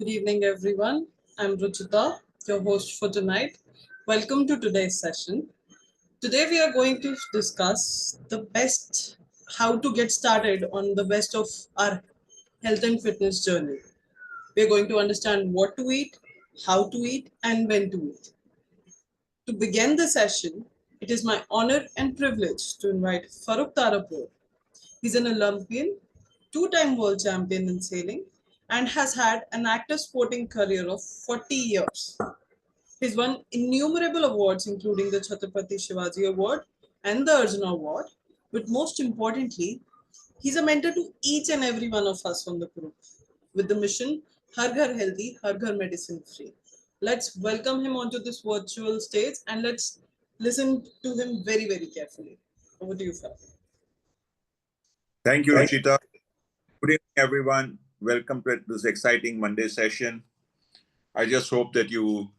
Good evening, everyone. I'm Ruchita, your host for tonight. Welcome to today's session. Today, we are going to discuss the best how to get started on the best of our health and fitness journey. We're going to understand what to eat, how to eat, and when to eat. To begin the session, it is my honor and privilege to invite Farooq Tarapur. He's an Olympian, two-time world champion in sailing, and has had an active sporting career of 40 years. He's won innumerable awards, including the Chhatrapati Shivaji Award and the Arjuna Award. But most importantly, he's a mentor to each and every one of us on the group with the mission Har Ghar Healthy, Har Ghar Medicine Free. Let's welcome him onto this virtual stage and let's listen to him very, very carefully. Over to you, Farooq. Thank you, Ruchita. Good evening, everyone. Welcome to this exciting Monday session. I just hope that you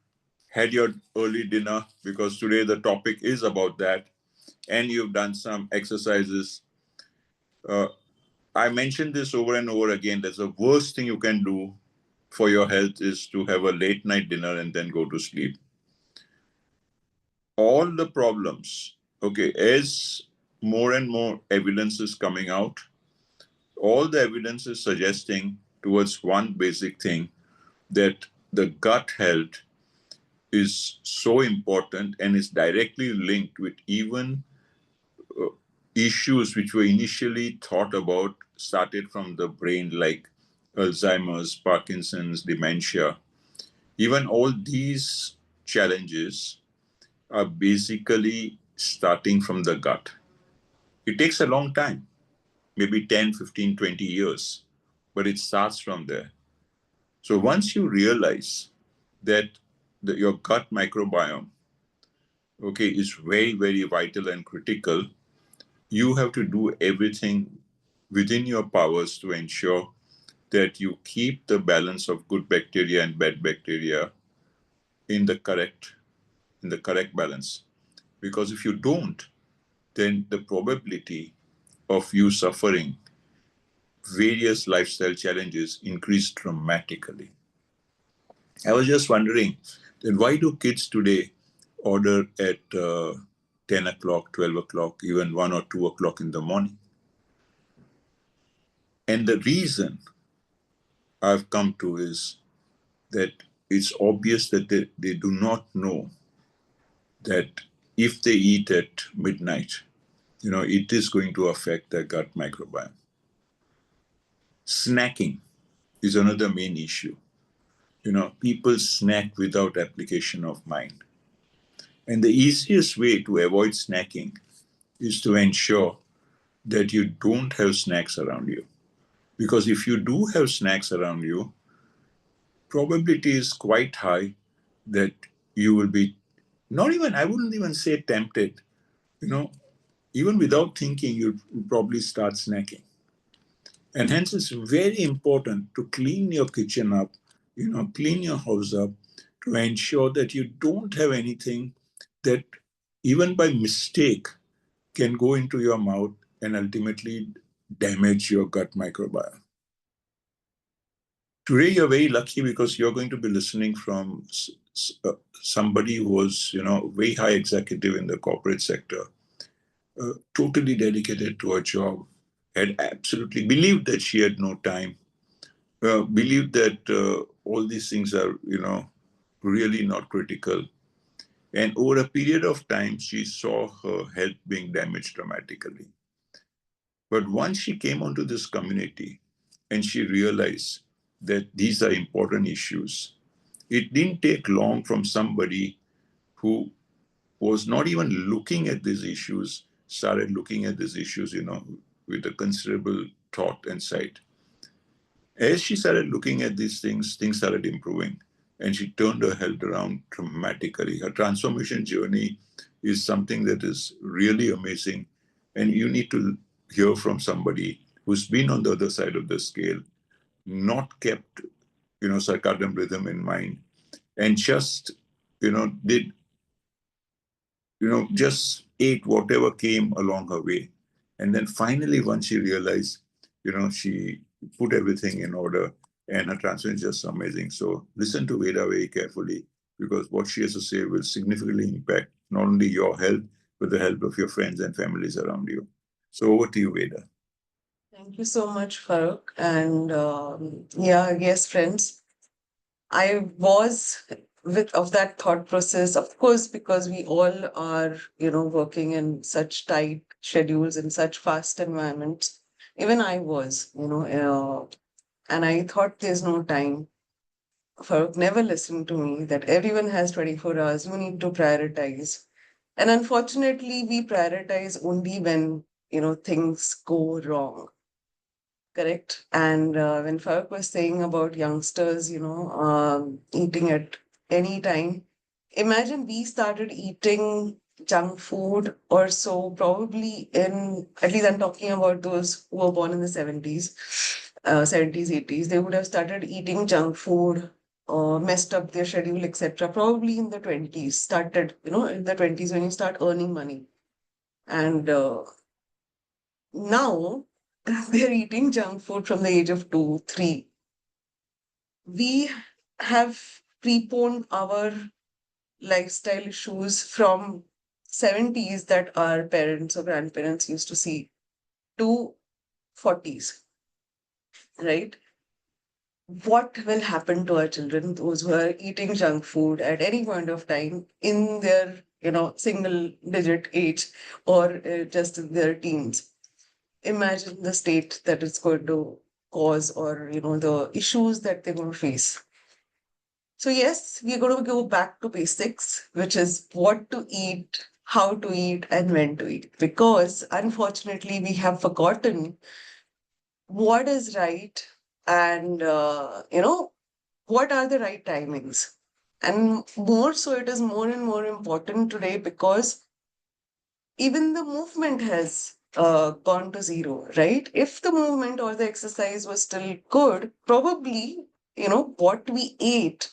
had your early dinner because today the topic is about that, and you've done some exercises. I mentioned this over and over again. That's the worst thing you can do for your health is to have a late night dinner and then go to sleep. All the problems, okay, as more and more evidence is coming out, all the evidence is suggesting towards one basic thing, that the gut health is so important and is directly linked with even issues which were initially thought about started from the brain, like Alzheimer's, Parkinson's, dementia. Even all these challenges are basically starting from the gut. It takes a long time, maybe 10, 15, 20 years, but it starts from there. So once you realize that your gut microbiome, okay, is very, very vital and critical, you have to do everything within your powers to ensure that you keep the balance of good bacteria and bad bacteria in the correct balance. Because if you don't, then the probability of you suffering various lifestyle challenges increase dramatically. I was just wondering, then why do kids today order at 10 o'clock, 12 o'clock, even 1 or 2 o'clock in the morning? And the reason I've come to is that it's obvious that they do not know that if they eat at midnight, it is going to affect their gut microbiome. Snacking is another main issue. People snack without application of mind. And the easiest way to avoid snacking is to ensure that you don't have snacks around you. Because if you do have snacks around you, probability is quite high that you will be I wouldn't even say tempted, even without thinking, you'll probably start snacking. And hence it's very important to clean your kitchen up, clean your house up to ensure that you don't have anything that even by mistake can go into your mouth and ultimately damage your gut microbiome. Today, you're very lucky because you're going to be listening from somebody who was, very high executive in the corporate sector, totally dedicated to her job, had absolutely believed that she had no time, believed that all these things are, really not critical. And over a period of time, she saw her health being damaged dramatically. But once she came onto this community and she realized that these are important issues, it didn't take long from somebody who was not even looking at these issues, started looking at these issues, with a considerable thought and sight. As she started looking at these things started improving, and she turned her health around dramatically. Her transformation journey is something that is really amazing, and you need to hear from somebody who's been on the other side of the scale, not kept, circadian rhythm in mind, and just, did, just ate whatever came along her way. And then finally, once she realized, she put everything in order, and her translation is just amazing. So listen to Veda very carefully, because what she has to say will significantly impact not only your health, but the health of your friends and families around you. So over to you, Veda. Thank you so much, Farooq. And yeah, yes, friends, I was with of that thought process, of course, because we all are, working in such tight schedules in such fast environments. Even I was, and I thought there's no time. Farooq never listened to me that everyone has 24 hours. You need to prioritize. And unfortunately, we prioritize only when, things go wrong. Correct. And when Farooq was saying about youngsters, eating at any time, imagine we started eating junk food or so probably in, at least I'm talking about those who were born in the 70s, 70s, 80s, they would have started eating junk food, messed up their schedule, etc. Probably in the 20s, started, in the 20s when you start earning money. And now they're eating junk food from the age of 2, 3. We have preponed our lifestyle issues from 70s that our parents or grandparents used to see to 40s, right? What will happen to our children, those who are eating junk food at any point of time in their, single digit age or just in their teens? Imagine the state that it's going to cause, or the issues that they're going to face. So yes, we're going to go back to basics, which is what to eat, how to eat, and when to eat, because unfortunately we have forgotten what is right, and what are the right timings. And more so, it is more and more important today because even the movement has gone to zero, right? If the movement or the exercise was still good, probably, what we ate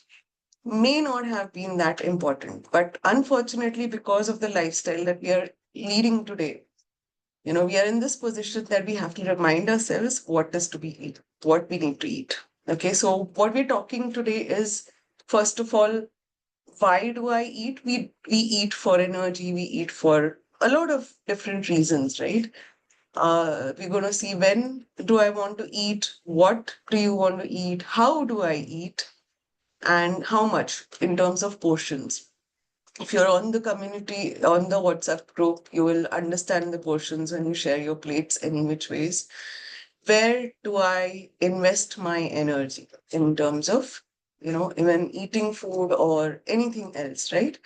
may not have been that important. But unfortunately, because of the lifestyle that we are leading today, we are in this position that we have to remind ourselves what is to be eat, what we need to eat. Okay, so what we're talking today is, first of all, why do I eat? We eat for energy, we eat for a lot of different reasons, right? We're going to see, when do I want to eat? What do you want to eat? How do I eat? And how much in terms of portions. If you're on the community, on the WhatsApp group, you will understand the portions when you share your plates any which ways. Where do I invest my energy in terms of, even eating food or anything else, right?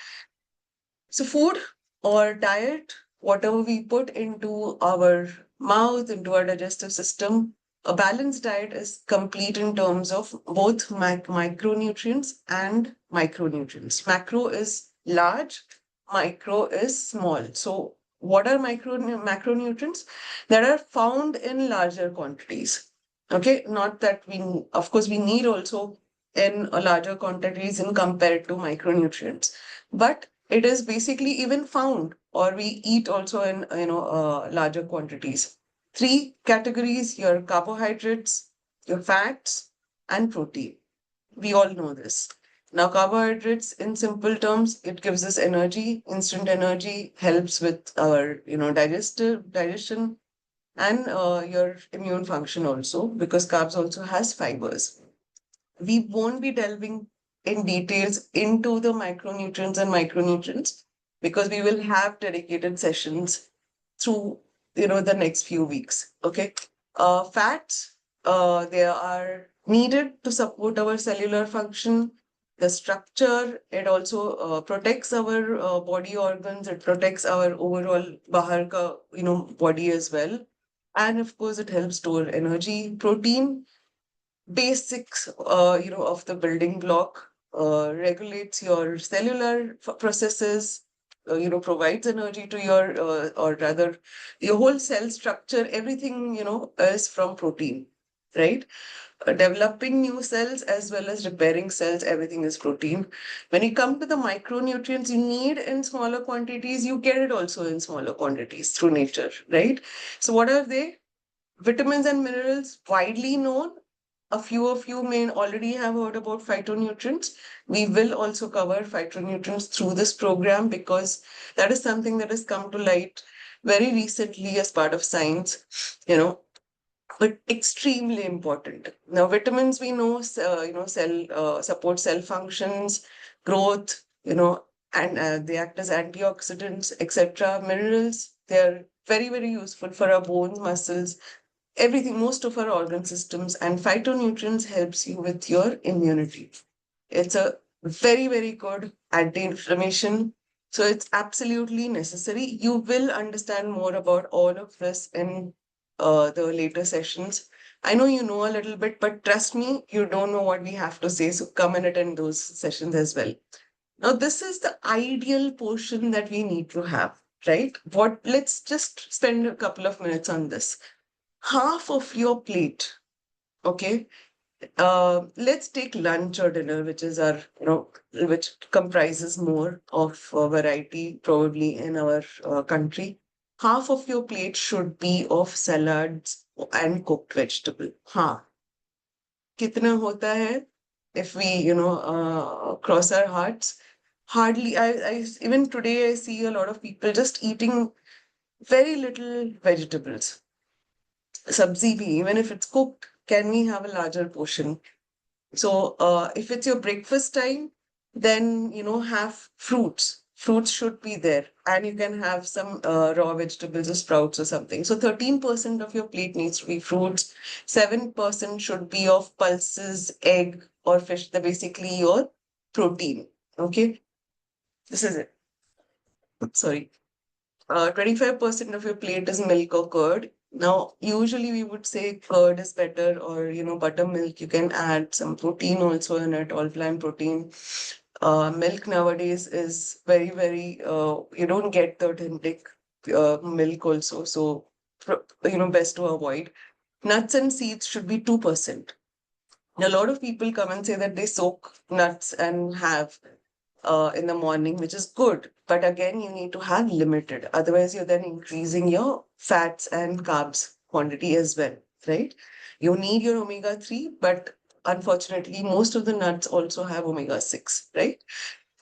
So, food or diet, whatever we put into our mouth, into our digestive system, a balanced diet is complete in terms of both micronutrients and micronutrients. Macro is large, micro is small. So, what are macronutrients? That are found in larger quantities. Okay, not that of course, we need also in a larger quantities in compared to micronutrients, but it is basically even found, or we eat also in larger quantities. Three categories: your carbohydrates, your fats, and protein. We all know this. Now, carbohydrates, in simple terms, it gives us energy, instant energy, helps with our digestion, and your immune function also, because carbs also has fibers. We won't be delving in details into the micronutrients and micronutrients, because we will have dedicated sessions through the next few weeks. Okay. Fats, they are needed to support our cellular function, the structure. It also protects our body organs. It protects our overall bahar ka, body as well. And of course, it helps store energy. Protein, basics of the building block, regulates your cellular processes, provides energy to your, or rather your whole cell structure. Everything is from protein, right? Developing new cells as well as repairing cells, everything is protein. When you come to the micronutrients, you need in smaller quantities, you get it also in smaller quantities through nature, right? So what are they? Vitamins and minerals, widely known, a few of you may already have heard about phytonutrients. We will also cover phytonutrients through this program because that is something that has come to light very recently as part of science, you know, but extremely important. Now, vitamins we know, cell support cell functions, growth, and they act as antioxidants, etc. Minerals, they are very, very useful for our bones, muscles, everything, most of our organ systems. And phytonutrients helps you with your immunity. It's a very, very good anti-inflammation. So it's absolutely necessary. You will understand more about all of this in the later sessions. I know you know a little bit, but trust me, you don't know what we have to say. So come and attend those sessions as well. Now, this is the ideal portion that we need to have, right? Let's just spend a couple of minutes on this. Half of your plate, okay, let's take lunch or dinner, which is our, which comprises more of variety probably in our country. Half of your plate should be of salads and cooked vegetable. हाँ, कितना होता है? If we, cross our hearts, hardly. Even today I see a lot of people just eating very little vegetables. Sabzi bhi, even if it's cooked, can we have a larger portion? So if it's your breakfast time, then have fruits. Fruits should be there, and you can have some raw vegetables or sprouts or something. So 13% of your plate needs to be fruits. 7% should be of pulses, egg or fish. They're basically your protein. Okay, this is it. Sorry. 25% of your plate is milk or curd. Now, usually we would say curd is better, or buttermilk. You can add some protein also in it, all plant protein. Milk nowadays is very, very, you don't get the authentic milk also. So, best to avoid. Nuts and seeds should be 2%. A lot of people come and say that they soak nuts and have in the morning, which is good. But again, you need to have limited. Otherwise, you're then increasing your fats and carbs quantity as well, right? You need your omega-3, but unfortunately, most of the nuts also have omega-6, right?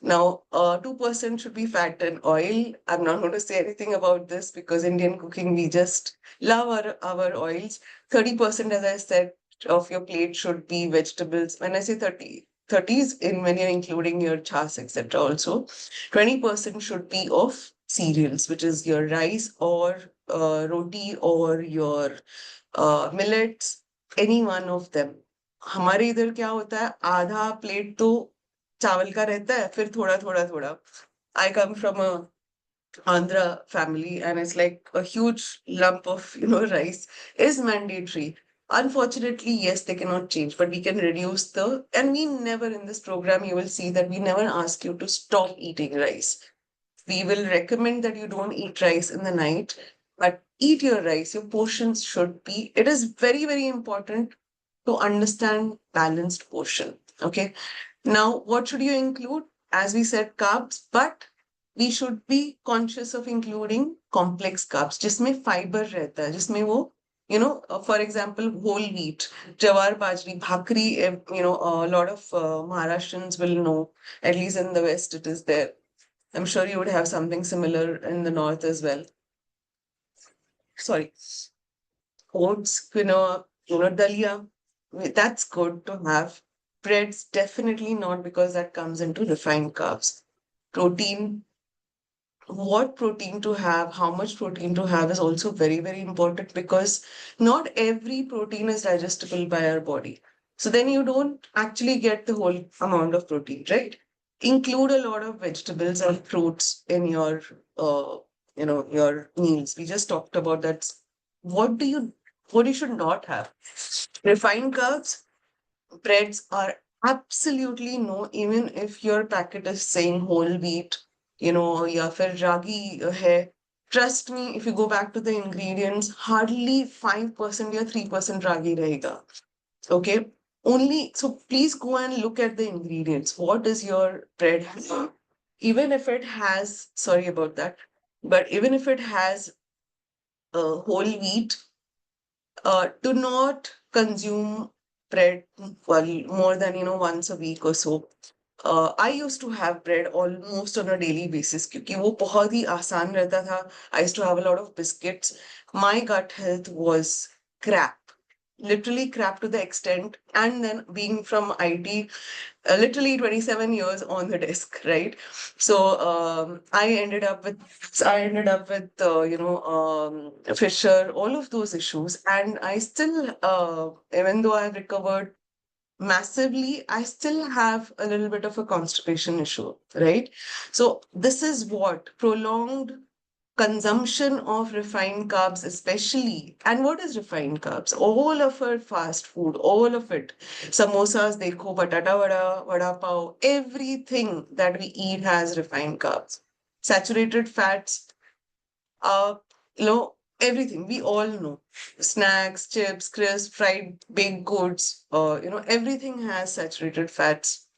Now, 2% should be fat and oil. I'm not going to say anything about this because Indian cooking, we just love our oils. 30%, as I said, of your plate should be vegetables. When I say 30s in when you're including your chas, etc. also. 20% should be of cereals, which is your rice or roti or your millets, any one of them. हमारे इधर क्या होता है, आधा plate तो चावल का रहता है, फिर थोड़ा थोड़ा थोड़ा. I come from a Andhra family, and it's like a huge lump of rice is mandatory. Unfortunately, yes, they cannot change, but we can reduce and we never in this program, you will see that we never ask you to stop eating rice. We will recommend that you don't eat rice in the night, but eat your rice. Your portions should be, it is very, very important to understand balanced portion. Okay. Now, what should you include? As we said, carbs, but we should be conscious of including complex carbs, जिसमें fiber रहता है, जिसमें वो, for example, whole wheat, jawar, bajri, bhakri, a lot of Maharashtrians will know, at least in the West, it is there. I'm sure you would have something similar in the North as well. Sorry. Oats, quinoa, dalia. That's good to have. Breads, definitely not, because that comes into refined carbs. Protein, what protein to have, how much protein to have is also very, very important, because not every protein is digestible by our body. So then you don't actually get the whole amount of protein, right? Include a lot of vegetables and fruits in your, your meals. We just talked about that. What you should not have? Refined carbs, breads are absolutely no, even if your packet is saying whole wheat, या फिर ragi hai. Trust me, if you go back to the ingredients, hardly 5% or 3% ragi rahega. Okay. Only, so please go and look at the ingredients. What is your bread? Even if it has, sorry about that, but even if it has whole wheat, do not consume bread, well, more than, once a week or so. I used to have bread almost on a daily basis क्योंकि वो बहुत ही आसान रहता था. I used to have a lot of biscuits. My gut health was crap, literally crap to the extent. And then being from IT, literally 27 years on the desk, right? So I ended up with Fisher, all of those issues, and I still, even though I've recovered massively, I still have a little bit of a constipation issue, right? So this is what prolonged consumption of refined carbs, especially. And what is refined carbs? All of our fast food, all of it. Samosas, dekho, batata vada, vada pav, everything that we eat has refined carbs. Saturated fats, uh, everything we all know. Snacks, chips, crisps, fried baked goods, everything has saturated fats.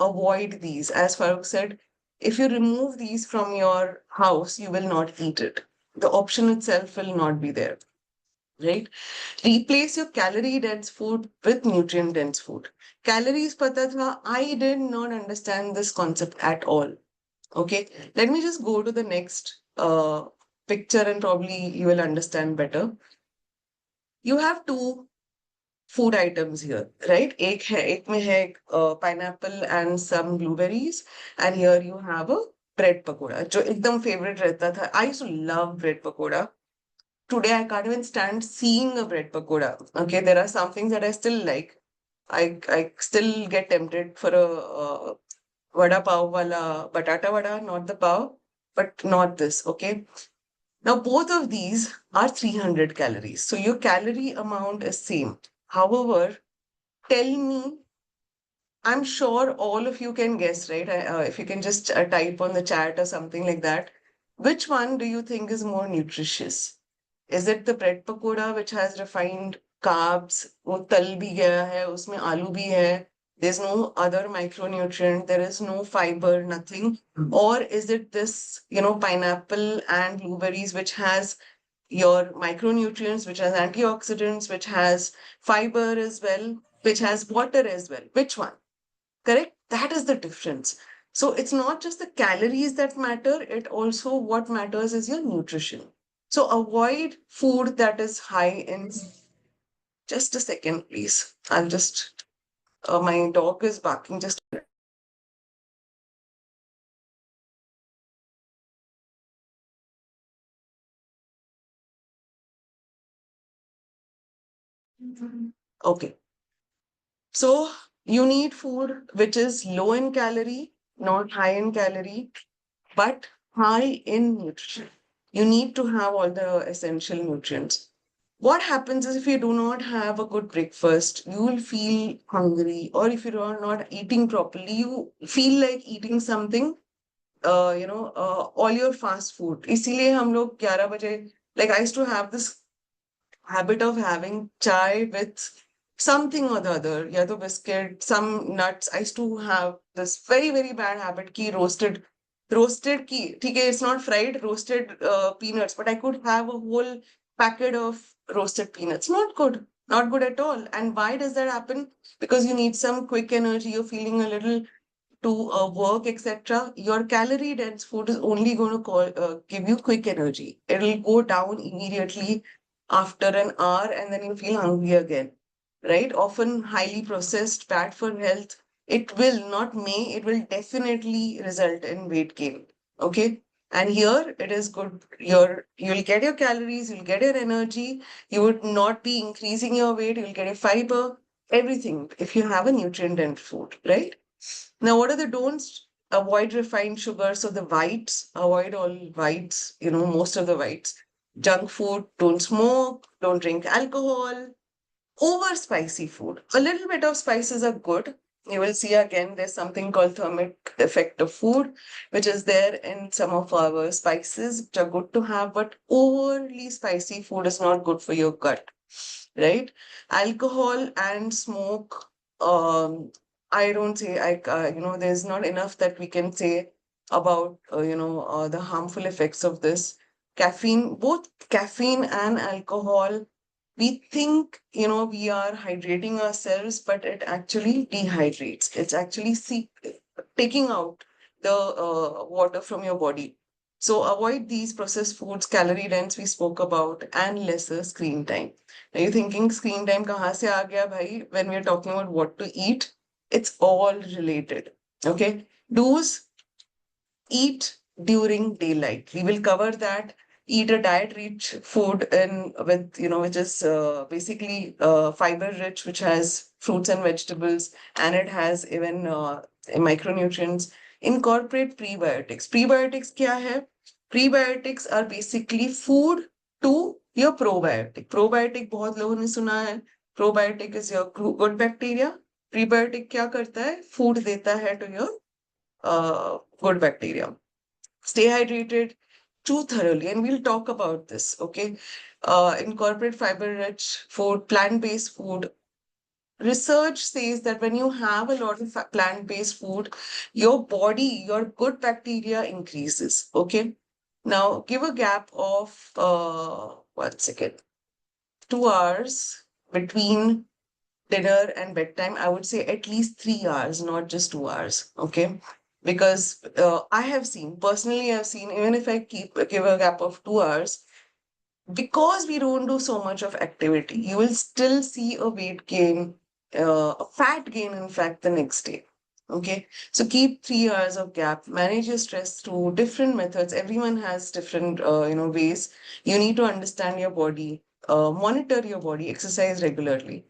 Avoid these. As Farooq said, if you remove these from your house, you will not eat it. The option itself will not be there, right? Replace your calorie dense food with nutrient dense food. Calories pata tha, I did not understand this concept at all. Okay, let me just go to the next picture and probably you will understand better. You have two food items here, right? एक में है pineapple and some blueberries, and here you have a bread pakoda, जो एकदम favorite रहता था. I used to love bread pakoda. Today I can't even stand seeing a bread pakoda. Okay, there are some things that I still like. I still get tempted for a vada pav wala batata vada, not the pav, but not this. Okay. Now both of these are 300 calories. So your calorie amount is same. However, tell me, I'm sure all of you can guess, right? If you can just type on the chat or something like that. Which one do you think is more nutritious? Is it the bread pakoda, which has refined carbs? वो तल भी गया है, उसमें आलू भी है. There's no other micronutrient. There is no fiber, nothing. Or is it this, pineapple and blueberries, which has your micronutrients, which has antioxidants, which has fiber as well, which has water as well? Which one? Correct? That is the difference. So it's not just the calories that matter, it also what matters is your nutrition. So avoid food that is high in. Just a second, please. I'll just, my dog is barking. Just. Okay. So you need food which is low in calorie, not high in calorie, but high in nutrition. You need to have all the essential nutrients. What happens is if you do not have a good breakfast, you will feel hungry, or if you are not eating properly, you feel like eating something, all your fast food. इसीलिए हम लोग 11 बजे, like I used to have this habit of having chai with something or the other, yeah, the biscuit, some nuts. I used to have this very, very bad habit ki roasted ki, okay, it's not fried, roasted peanuts, but I could have a whole packet of roasted peanuts. Not good, not good at all. And why does that happen? Because you need some quick energy, you're feeling a little to work, etc., your calorie dense food is only going to give you quick energy. It will go down immediately after an hour and then you feel hungry again, right? Often highly processed, bad for health. It will not may, it will definitely result in weight gain. Okay. And here it is good. You'll get your calories, you'll get your energy, you would not be increasing your weight, you'll get your fiber, everything if you have a nutrient dense food, right? Now, what are the don'ts? Avoid refined sugar. So the whites, avoid all whites, most of the whites. Junk food, don't smoke, don't drink alcohol. Over spicy food. A little bit of spices are good. You will see again, there's something called thermic effect of food, which is there in some of our spices, which are good to have, but overly spicy food is not good for your gut, right? Alcohol and smoke, I don't say, there's not enough that we can say about, the harmful effects of this. Caffeine, both caffeine and alcohol We think, we are hydrating ourselves, but it actually dehydrates. It's actually taking out the water from your body. So avoid these processed foods, calorie dense we spoke about, and lesser screen time. Are you thinking screen time kahan se aa gaya bhai? When we're talking about what to eat, it's all related. Okay. Do's: eat during daylight. We will cover that. Eat a diet-rich food in with which is basically fiber-rich, which has fruits and vegetables, and it has even micronutrients. Incorporate prebiotics. Prebiotics क्या है? Prebiotics are basically food to your probiotic. Probiotic बहुत लोगों ने सुना है. Probiotic is your good bacteria. Prebiotic क्या करता है? Food देता है to your good bacteria. Stay hydrated, chew thoroughly, and we'll talk about this. Okay. Incorporate fiber rich food, plant based food. Research says that when you have a lot of plant based food, your body, your good bacteria increases. Okay. Now, give a gap of 1 second, 2 hours between dinner and bedtime. I would say at least 3 hours, not just 2 hours. Okay. Because I have seen, personally, I've seen, even if I give a gap of 2 hours, because we don't do so much of activity, you will still see a weight gain, a fat gain, in fact, the next day. Okay. So keep 3 hours of gap, manage your stress through different methods. Everyone has different, ways. You need to understand your body, monitor your body, exercise regularly.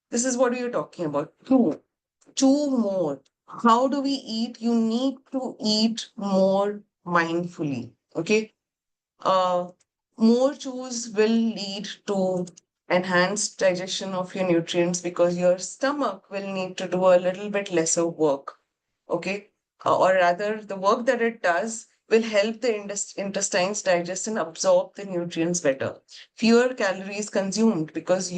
This is what you're talking about. Chew more. How do we eat? You need to eat more mindfully. Okay. Uh, More chews will lead to enhanced digestion of your nutrients because your stomach will need to do a little bit lesser work. Okay. Or rather, the work that it does will help the intestines digest and absorb the nutrients better. Fewer calories consumed because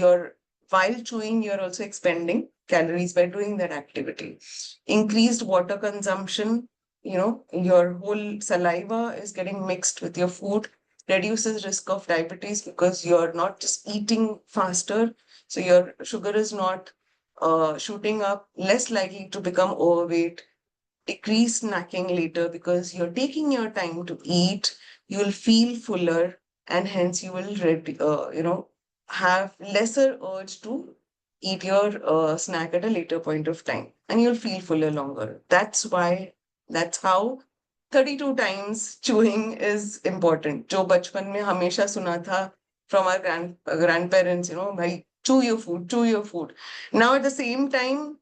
while chewing, you're also expending calories by doing that activity. Increased water consumption, your whole saliva is getting mixed with your food, reduces risk of diabetes because you're not just eating faster, so your sugar is not shooting up, less likely to become overweight, decrease snacking later because you're taking your time to eat, you'll feel fuller, and hence you will have lesser urge to eat your snack at a later point of time, and you'll feel fuller longer. That's how 32 times chewing is important. जो बचपन में हमेशा सुना था from our grandparents, भाई, chew your food, chew your food. Now at the same time,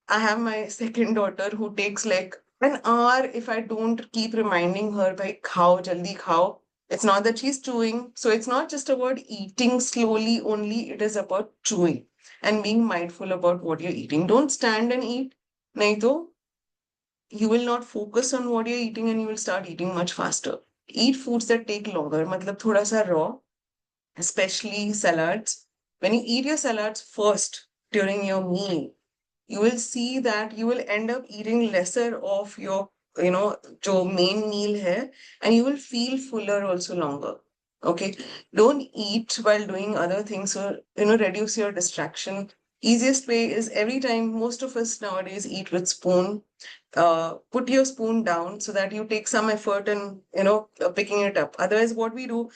I have my second daughter who takes like an hour if I don't keep reminding her, by khao, jaldi khao. It's not that she's chewing. So it's not just about eating slowly only, it is about chewing and being mindful about what you're eating. Don't stand and eat. Nahi to, you will not focus on what you're eating and you will start eating much faster. Eat foods that take longer, matlab thoda sa raw, especially salads. When you eat your salads first during your meal, you will see that you will end up eating lesser of your, jo main meal hai, and you will feel fuller also longer. Okay. Don't eat while doing other things, so, reduce your distraction. Easiest way is every time most of us nowadays eat with spoon. Put your spoon down so that you take some effort in, picking it up. Otherwise, what we do,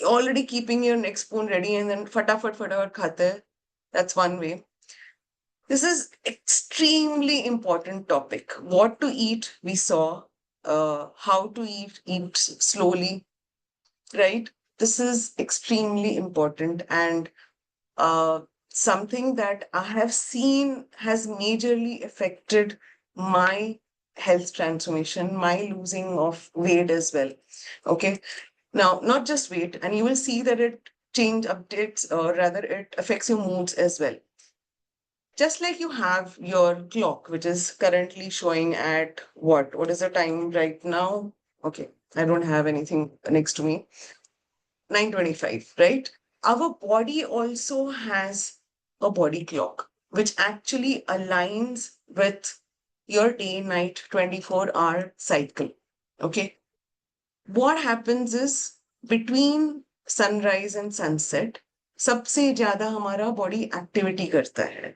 already keeping your next spoon ready and then fatafat khate hai. That's one way. This is extremely important topic. What to eat, we saw. How to eat slowly, right? This is extremely important, and something that I have seen has majorly affected my health transformation, my losing of weight as well. Okay. Now, not just weight, and you will see that it updates, or rather it affects your moods as well. Just like you have your clock, which is currently showing at what? What is the time right now? Okay, I don't have anything next to me. 9:25, right? Our body also has a body clock, which actually aligns with your day-night 24-hour cycle. Okay. What happens is between sunrise and sunset, सबसे ज्यादा हमारा body activity करता है.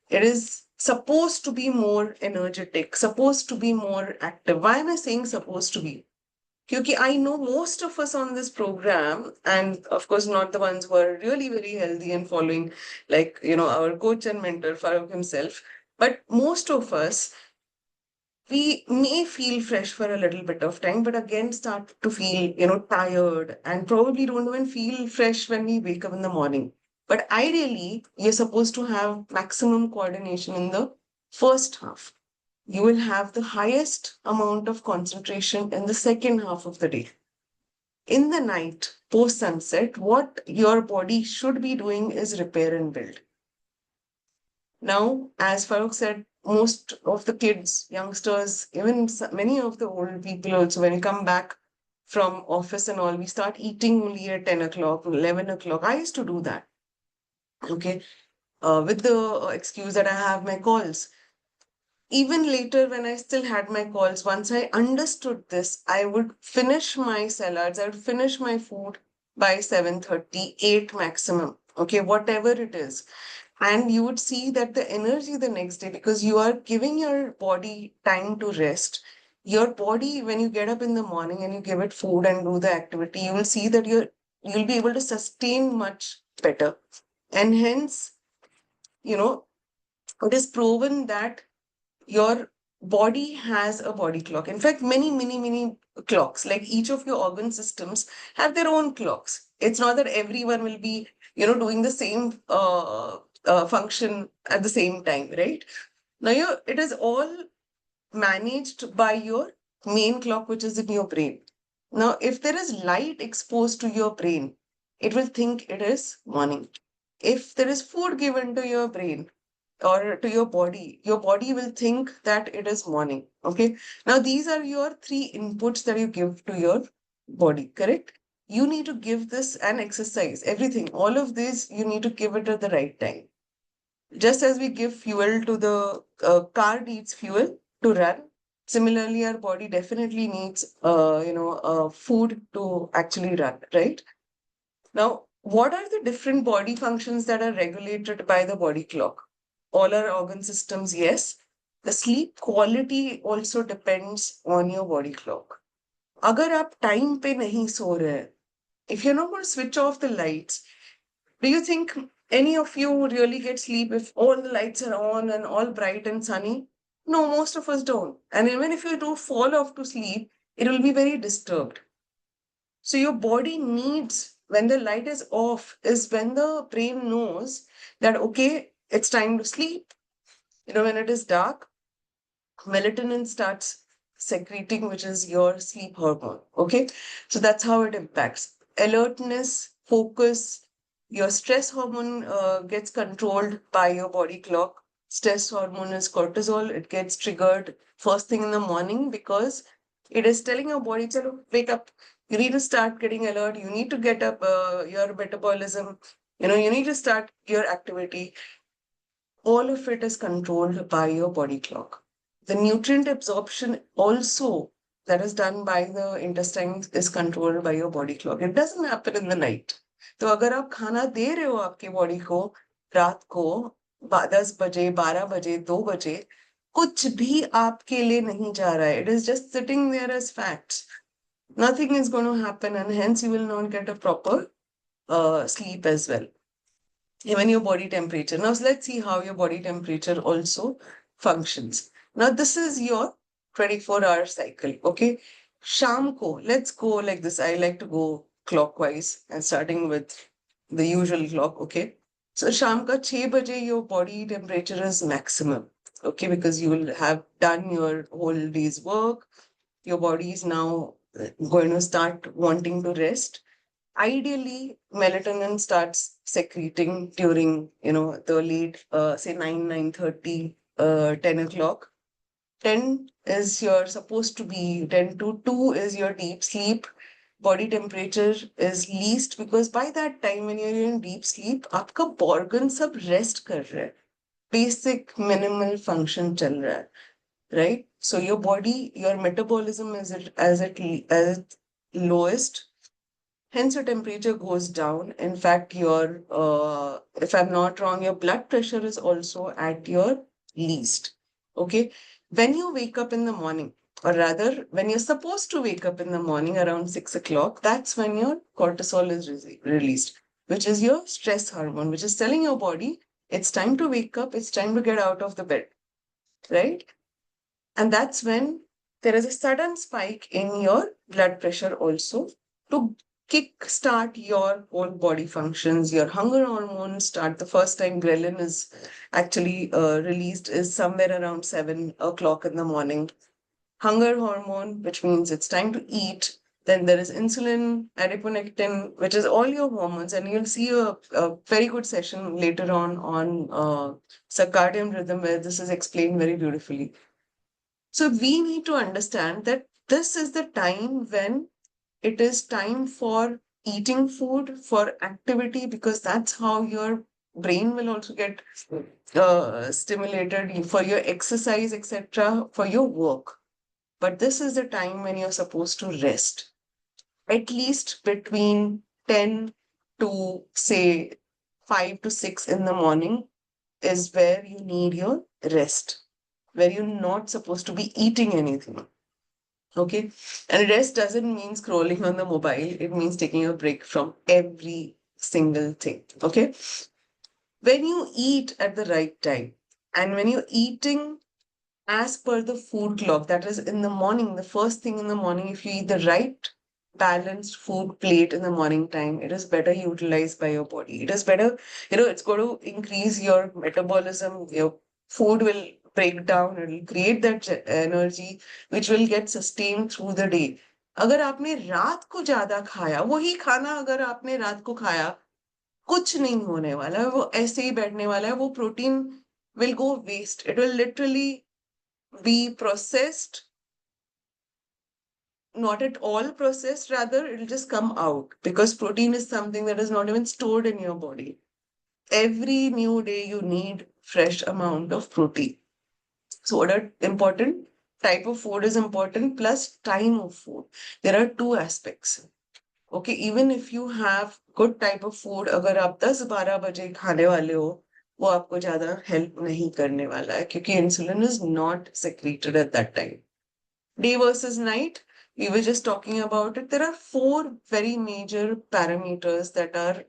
It is supposed to be more energetic, supposed to be more active. Why am I saying supposed to be? Because I know most of us on this program, and of course, not the ones who are really very healthy and following, like, our coach and mentor, Farooq himself, but most of us, we may feel fresh for a little bit of time, but again start to feel, tired, and probably don't even feel fresh when we wake up in the morning. But ideally, you're supposed to have maximum coordination in the first half. You will have the highest amount of concentration in the second half of the day. In the night, post sunset, what your body should be doing is repair and build. Now, as Farooq said, most of the kids, youngsters, even many of the old people also, when we come back from office and all, we start eating only at 10 o'clock, 11 o'clock. I used to do that, okay, with the excuse that I have my calls. Even later, when I still had my calls, once I understood this, I would finish my salads, I would finish my food by 7:30, 8 maximum, okay, whatever it is. And you would see that the energy the next day, because you are giving your body time to rest. Your body, when you get up in the morning and you give it food and do the activity, you will see that you'll be able to sustain much better. And hence, it is proven that your body has a body clock. In fact, many, many, many clocks, like each of your organ systems have their own clocks. It's not that everyone will be, doing the same function at the same time, right? Now, it is all managed by your main clock, which is in your brain. Now, if there is light exposed to your brain, it will think it is morning. If there is food given to your brain, or to your body will think that it is morning. Okay. Now, these are your three inputs that you give to your body, correct? You need to give this an exercise, everything, all of this, you need to give it at the right time. Just as we give fuel to the car needs fuel to run, similarly, our body definitely needs, food to actually run, right? Now, what are the different body functions that are regulated by the body clock? All our organ systems, yes. The sleep quality also depends on your body clock. अगर आप time पे नहीं सो रहे, if you're not going to switch off the lights, do you think any of you really get sleep if all the lights are on and all bright and sunny? No, most of us don't. And even if you do fall off to sleep, it will be very disturbed. So your body needs, when the light is off, is when the brain knows that, okay, it's time to sleep. When it is dark, melatonin starts secreting, which is your sleep hormone. Okay. So that's how it impacts alertness, focus. Your stress hormone gets controlled by your body clock. Stress hormone is cortisol. It gets triggered first thing in the morning because it is telling your body, to wake up. You need to start getting alert. You need to get up your metabolism. You need to start your activity. All of it is controlled by your body clock. The nutrient absorption also that is done by the intestines is controlled by your body clock. It doesn't happen in the night. तो अगर आप खाना दे रहे हो आपके body को रात को 10 बजे 12 बजे 2 बजे कुछ भी आपके लिए नहीं जा रहा है. It is just sitting there as facts. Nothing is going to happen and hence you will not get a proper sleep as well. Even your body temperature. Now, let's see how your body temperature also functions. Now, this is your 24-hour cycle. Okay. Sham ko, let's go like this. I like to go clockwise and starting with the usual clock. Okay. So, Sham ka 6 baje, your body temperature is maximum. Okay. Because you will have done your whole day's work. Your body is now going to start wanting to rest. Ideally, melatonin starts secreting during, the late, say 9:30, 10 o'clock. 10 is your supposed to be 10 to 2 is your deep sleep. Body temperature is least because by that time when you're in deep sleep, आपका organ सब rest कर रहा है. Basic minimal function चल रहा है, right? So your body, your metabolism is at its lowest. hence your temperature goes down. In fact, your if I'm not wrong, your blood pressure is also at your least. Okay, when you wake up in the morning, or rather, when you're supposed to wake up in the morning around 6 o'clock, that's when your cortisol is released, which is your stress hormone, which is telling your body it's time to wake up, it's time to get out of the bed, right? And that's when there is a sudden spike in your blood pressure also to kick start your whole body functions. Your hunger hormone start the first time ghrelin is actually released is somewhere around 7 o'clock in the morning. Hunger hormone, which means it's time to eat. Then there is insulin, adiponectin, which is all your hormones, and you'll see a very good session later on circadian rhythm where this is explained very beautifully. So we need to understand that this is the time when it is time for eating food, for activity, because that's how your brain will also get stimulated for your exercise, etc., for your work. But this is the time when you're supposed to rest, at least between 10 to say 5 to 6 in the morning is where you need your rest, where you're not supposed to be eating anything. Okay. And rest doesn't mean scrolling on the mobile, it means taking a break from every single thing. Okay. When you eat at the right time and when you're eating as per the food clock, that is in the morning, the first thing in the morning, if you eat the right balanced food plate in the morning time, it is better utilized by your body. It is better, it's going to increase your metabolism. Your food will break down, it will create that energy which will get sustained through the day. अगर आपने रात को ज्यादा खाया, वही खाना अगर आपने रात को खाया, कुछ नहीं होने वाला है, वो ऐसे ही बैठने वाला है, वो protein will go waste. It will literally be processed, not at all processed, rather, it'll just come out because protein is something that is not even stored in your body. Every new day, you need fresh amount of protein. So, what are important? Type of food is important, plus time of food. There are two aspects. Okay, even if you have good type of food, अगर आप 10-12 बजे खाने वाले हो, वो आपको ज़्यादा help नहीं करने वाला है क्योंकि insulin is not secreted at that time. Day versus night, we were just talking about it. There are four very major parameters that are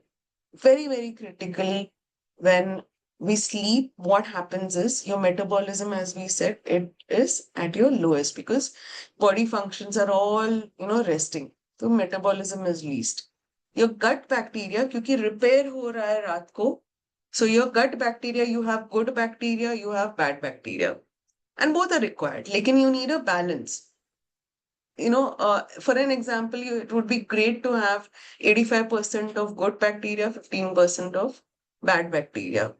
very, very critical when we sleep. What happens is your metabolism, as we said, it is at your lowest because body functions are all, resting. So metabolism is least. Your gut bacteria, क्योंकि repair हो रहा है रात को, so your gut bacteria, you have good bacteria, you have bad bacteria. And both are required. Lekin you need a balance. For an example, it would be great to have 85% of good bacteria, 15% of bad bacteria.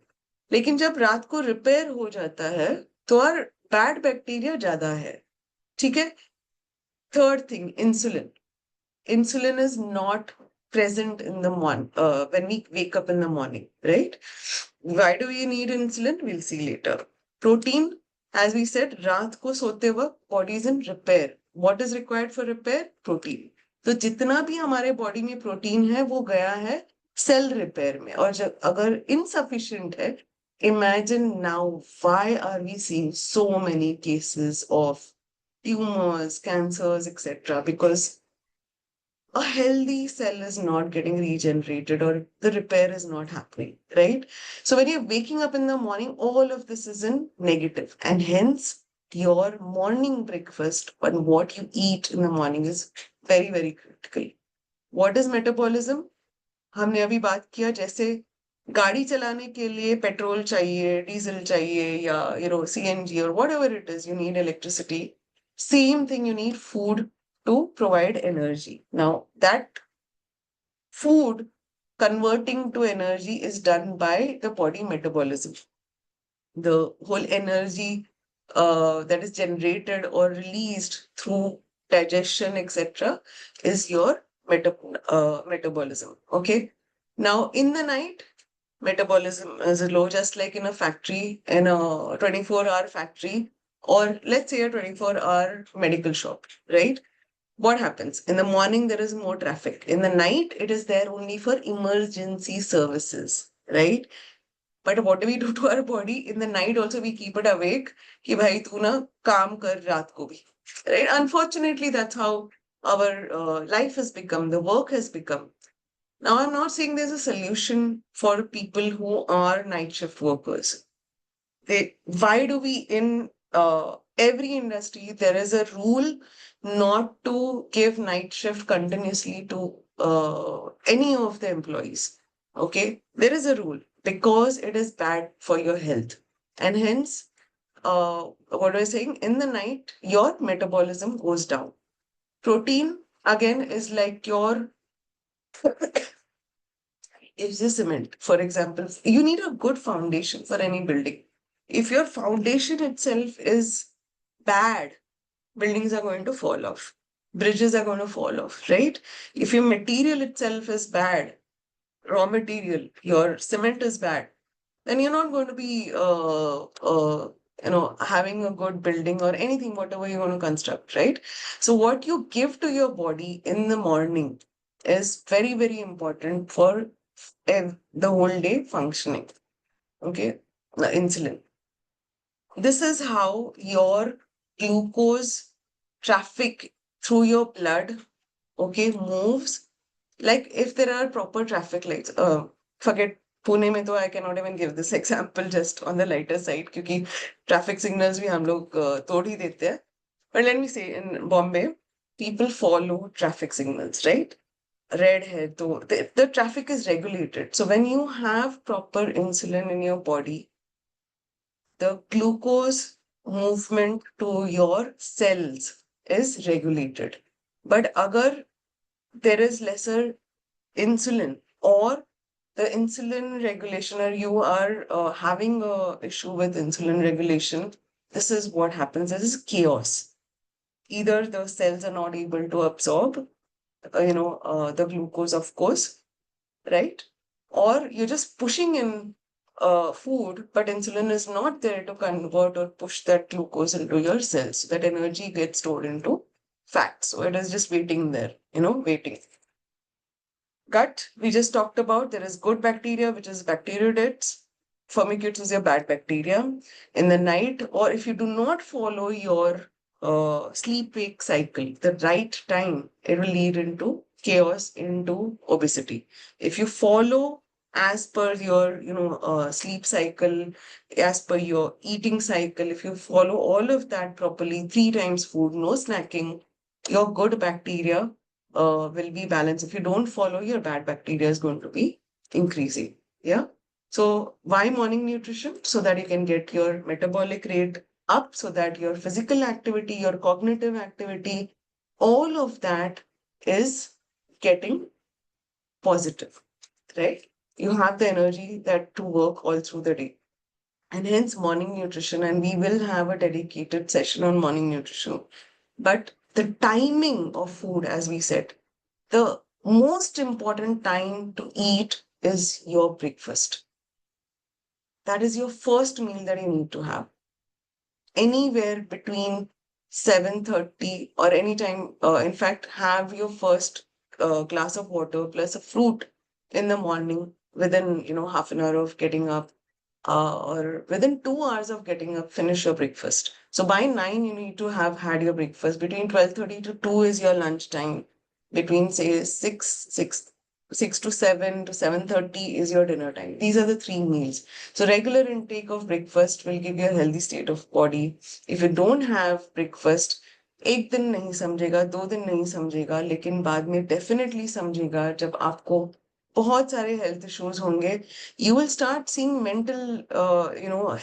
लेकिन जब रात को repair हो जाता है तो और bad bacteria ज्यादा है. ठीक है. Third thing, insulin. Insulin is not present in the morning when we wake up in the morning, right? Why do we need insulin? We'll see later. Protein, as we said, रात को सोते वक्त body is in repair. What is required for repair? Protein. तो जितना भी हमारे body में protein है वो गया है सेल रिपेयर में, और जब अगर इनसफिशिएंट है, imagine now why are we seeing so many cases of tumors, cancers, etc. Because a healthy cell is not getting regenerated or the repair is not happening, right? So when you're waking up in the morning, all of this is in negative, and hence your morning breakfast and what you eat in the morning is very, very critical. What is metabolism? हमने अभी बात किया जैसे गाड़ी चलाने के लिए petrol चाहिए, डीजल चाहिए, या CNG or whatever it is, you need electricity. Same thing, you need food to provide energy. Now, that food converting to energy is done by the body metabolism. The whole energy that is generated or released through digestion, etc., is your metabolism. Okay. Now, in the night, metabolism is low, just like in a factory, in a 24-hour factory, or let's say a 24-hour medical shop, right? what happens? In the morning, there is more traffic. In the night, it is there only for emergency services, right? But what do we do to our body? In the night also, we keep it awake. कि भाई तू ना काम कर रात को भी. Right? Unfortunately, that's how our life has become, the work has become. Now, I'm not saying there's a solution for people who are night shift workers. Why do we, in every industry, there is a rule not to give night shift continuously to any of the employees. Okay, there is a rule because it is bad for your health, and hence, what was I saying? In the night, your metabolism goes down. Protein again is like your is the cement. For example, you need a good foundation for any building. If your foundation itself is bad, buildings are going to fall off. Bridges are going to fall off, right? If your material itself is bad, raw material, your cement is bad, then you're not going to be, having a good building or anything, whatever you want to construct, right? So what you give to your body in the morning is very, very important for the whole day functioning. Okay, the insulin. This is how your glucose traffic through your blood, okay, moves. Like if there are proper traffic lights, forget Pune में तो I cannot even give this example just on the lighter side क्योंकि traffic signals भी हम लोग तोड़ ही देते हैं. But let me say in Bombay, people follow traffic signals, right? Red hai, to the traffic is regulated. So when you have proper insulin in your body, the glucose movement to your cells is regulated. But agar there is lesser insulin or the insulin regulation or you are having a issue with insulin regulation, this is what happens. This is chaos. Either the cells are not able to absorb, the glucose, of course, right? Or you're just pushing in food, but insulin is not there to convert or push that glucose into your cells. That energy gets stored into fat. So it is just waiting there, waiting. Gut, we just talked about there is good bacteria, which is bacteroidetes. Firmicutes is your bad bacteria. In the night, or if you do not follow your sleep wake cycle, the right time, it will lead into chaos, into obesity. If you follow as per your sleep cycle, as per your eating cycle, if you follow all of that properly, 3 times food, no snacking, your good bacteria will be balanced. If you don't follow, your bad bacteria is going to be increasing. Yeah. So why morning nutrition? So that you can get your metabolic rate up, so that your physical activity, your cognitive activity, all of that is getting positive, right? You have the energy that to work all through the day. And hence morning nutrition, and we will have a dedicated session on morning nutrition. But the timing of food, as we said, the most important time to eat is your breakfast. That is your first meal that you need to have. Anywhere between 7:30 or any time, in fact, have your first glass of water plus a fruit in the morning within, half an hour of getting up, or within 2 hours of getting up, finish your breakfast. So by 9, you need to have had your breakfast. Between 12:30 to 2 is your lunch time. Between say 6 to 7 to 7:30 is your dinner time. These are the 3 meals. So regular intake of breakfast will give you a healthy state of body. If you don't have breakfast, एक दिन नहीं समझेगा, 2 दिन नहीं समझेगा, लेकिन बाद में डेफिनेटली समझेगा जब आपको बहुत सारे हेल्थ इश्यूज होंगे. You will start seeing mental,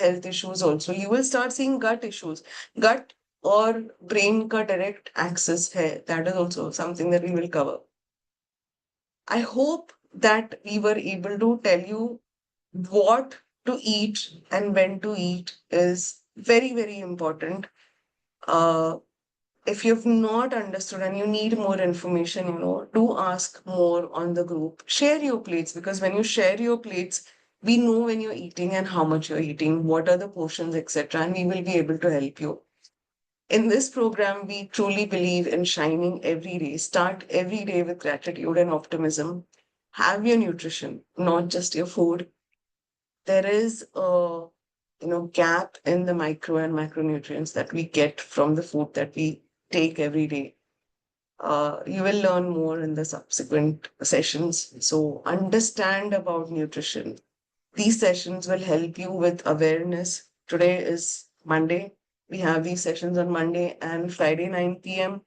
health issues also. You will start seeing gut issues. Gut or brain का direct access है. That is also something that we will cover. I hope that we were able to tell you what to eat and when to eat is very, very important. Uh, if you've not understood and you need more information, do ask more on the group. Share your plates, because when you share your plates, we know when you're eating and how much you're eating, what are the portions, etc., and we will be able to help you. In this program, we truly believe in shining every day. Start every day with gratitude and optimism. Have your nutrition, not just your food. There is a gap in the micro and macronutrients that we get from the food that we take every day. You will learn more in the subsequent sessions. So understand about nutrition. These sessions will help you with awareness. Today is Monday. We have these sessions on Monday and Friday, 9 p.m.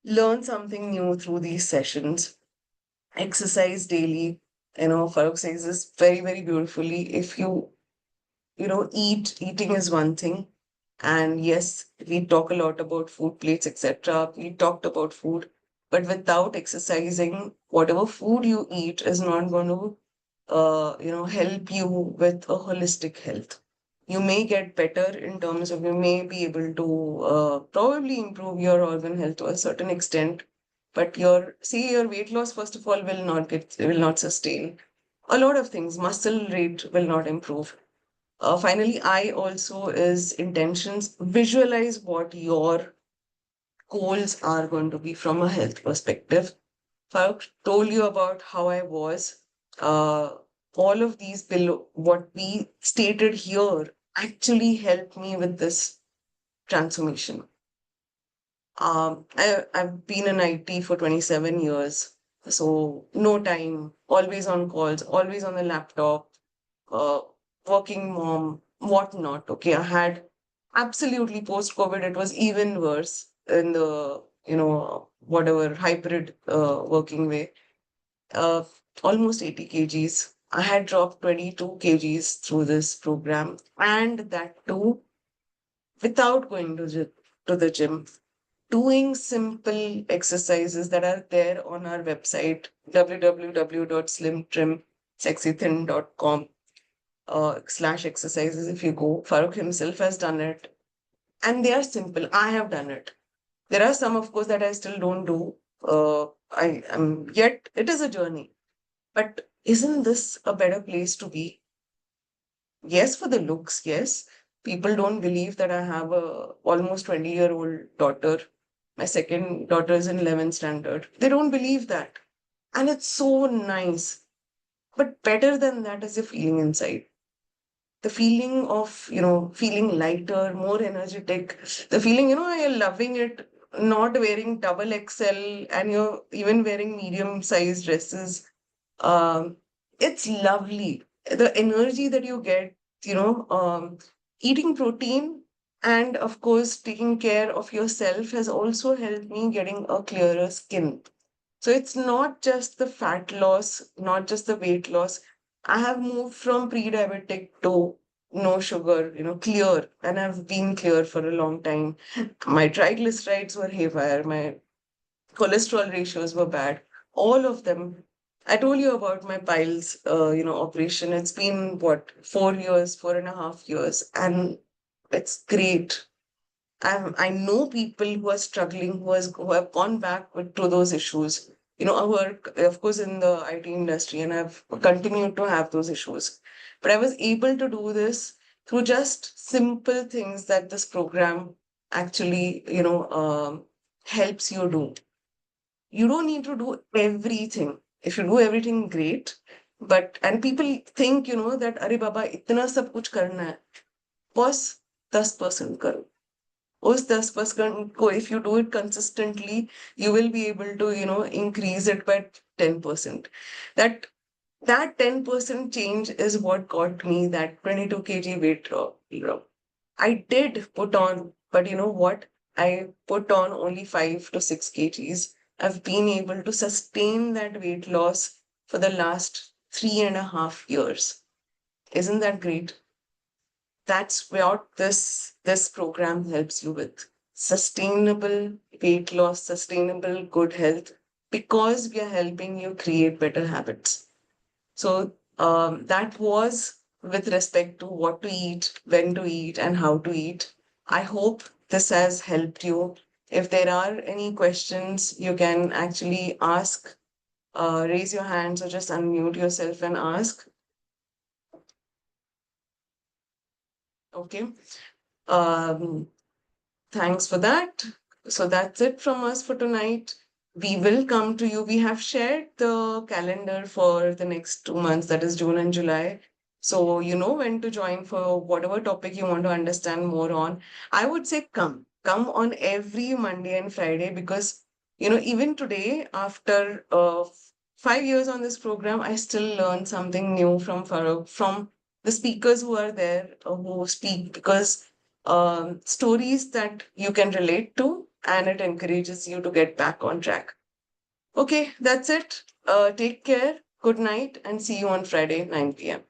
Learn something new through these sessions. Exercise daily. Farooq says this very, very beautifully. If eating is one thing. And yes, we talk a lot about food plates, etc. We talked about food, but without exercising, whatever food you eat is not going to, help you with a holistic health. You may get better in terms of you may be able to probably improve your organ health to a certain extent, but your weight loss first of all will not sustain. A lot of things, muscle rate will not improve. Finally, I also is intentions. Visualize what your goals are going to be from a health perspective. Farooq told you about how I was. Uh, all of these below, what we stated here, actually helped me with this transformation. I've been in IT for 27 years, so no time, always on calls, always on the laptop, uh, working mom, whatnot. Okay, I had absolutely post COVID, it was even worse in the, whatever hybrid working way. Uh, Almost 80 kgs. I had dropped 22 kgs through this program, and that too without going to the gym, doing simple exercises that are there on our website, www.slimtrimsexythin.com / exercises. If you go, Farooq himself has done it, and they are simple. I have done it. There are some, of course, that I still don't do. I am yet. It is a journey, but isn't this a better place to be? Yes, for the looks. Yes, people don't believe that I have a almost 20-year-old daughter. My second daughter is in 11th standard. They don't believe that, and it's so nice. But better than that is the feeling inside, the feeling of feeling lighter, more energetic, the feeling you're loving it, not wearing double XL and you're even wearing medium size dresses. um it's lovely, the energy that you get, eating protein and of course taking care of yourself has also helped me getting a clearer skin. So it's not just the fat loss, not just the weight loss. I have moved from pre-diabetic to no sugar, clear, and I've been clear for a long time. My triglycerides were haywire, my cholesterol ratios were bad, all of them. I told you about my piles, operation. It's been what, 4 years, 4.5 years, and it's great. I know people who are struggling, who have gone back to those issues. I work, of course, in the IT industry, and I've continued to have those issues. But I was able to do this through just simple things that this program actually, helps you do. You don't need to do everything. If you do everything, great. But and people think, that Are Baba, itna sab kuch karna hai. Boss, 10% karo. Us 10% को, if you do it consistently, you will be able to, increase it by 10%. That that 10% change is what got me that 22 kg weight drop. I did put on, but you know what? I put on only 5 to 6 kgs. I've been able to sustain that weight loss for the last 3.5 years. Isn't that great? That's what this program helps you with. Sustainable weight loss, sustainable good health, because we are helping you create better habits. So that was with respect to what to eat, when to eat, and how to eat. I hope this has helped you. If there are any questions, you can actually ask, raise your hands or just unmute yourself and ask. Okay. Um, Thanks for that. So that's it from us for tonight. We will come to you. We have shared the calendar for the next 2 months, that is June and July. So you know when to join for whatever topic you want to understand more on. I would say come on every Monday and Friday, because even today, after 5 years on this program, I still learn something new from Farooq, from the speakers who are there, who speak, because stories that you can relate to, and it encourages you to get back on track. Okay, that's it. Take care, good night, and see you on Friday, 9 p.m.